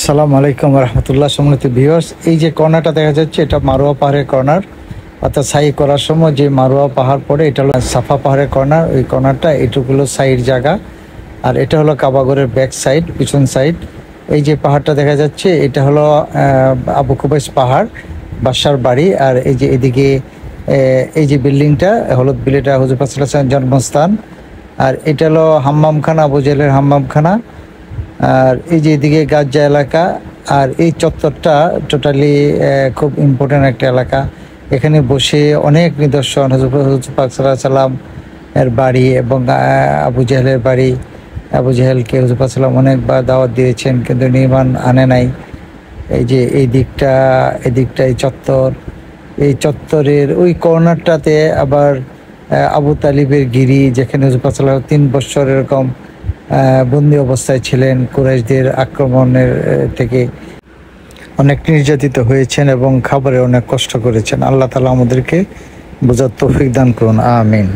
আসসালামু আলাইকুম রহমতুল্লাহ। সম্মানিত ভিউয়ার্স, এই যে কর্নারটা দেখা যাচ্ছে এটা মারোয়া পাহাড়ের কর্নার, অর্থাৎ সাই করার সময় যে মারোয়া পাহাড় পড়ে এটা হলো সাফা পাহাড়ের কর্নার। ওই কর্নারটা এটুকুলো সাইড জায়গা, আর এটা হলো কাবাগরের ব্যাক সাইড, পিছন সাইড। এই যে পাহাড়টা দেখা যাচ্ছে এটা হলো আবু কুবাইস পাহাড়, বাসার বাড়ি। আর এই যে এদিকে এই যে বিল্ডিংটা হলুদ বিল্ডিংটা হুজুর পাক সাল্লাল্লাহু আলাইহি ওয়াসাল্লামের জন্মস্থান। আর এটা হলো হাম্মামখানা, আবু জেহেলের হাম্মামখানা। আর এই যে এদিকে গাজ্জা এলাকা, আর এই চত্বরটা টোটালি খুব ইম্পর্ট্যান্ট একটা এলাকা। এখানে বসে অনেক নিদর্শন হুজুর পাক সাল্লাল্লাহু আলাইহি ওয়াসাল্লাম এর বাড়ি এবং আবু জেহেলের বাড়ি। আবু জেহেলকে হুজুর পাক সাল্লাল্লাহু আলাইহি ওয়াসাল্লাম অনেকবার দাওয়াত দিয়েছেন, কিন্তু নির্মাণ আনে নাই। এই যে এই দিকটা, এদিকটা এই চত্বর, এই চত্বরের ওই কর্নারটাতে আবার আবু তালিবের গিরি, যেখানে হুজুর পাক সাল্লাল্লাহু আলাইহি ওয়াসাল্লাম 3 বছর এরকম বন্দি অবস্থায় ছিলেন, কুরাইশদের আক্রমণের থেকে অনেক নির্যাতিত হয়েছেন এবং খাবারে অনেক কষ্ট করেছেন। আল্লাহ তাআলা আমাদেরকে বোঝার তৌফিক দান করুন, আমিন।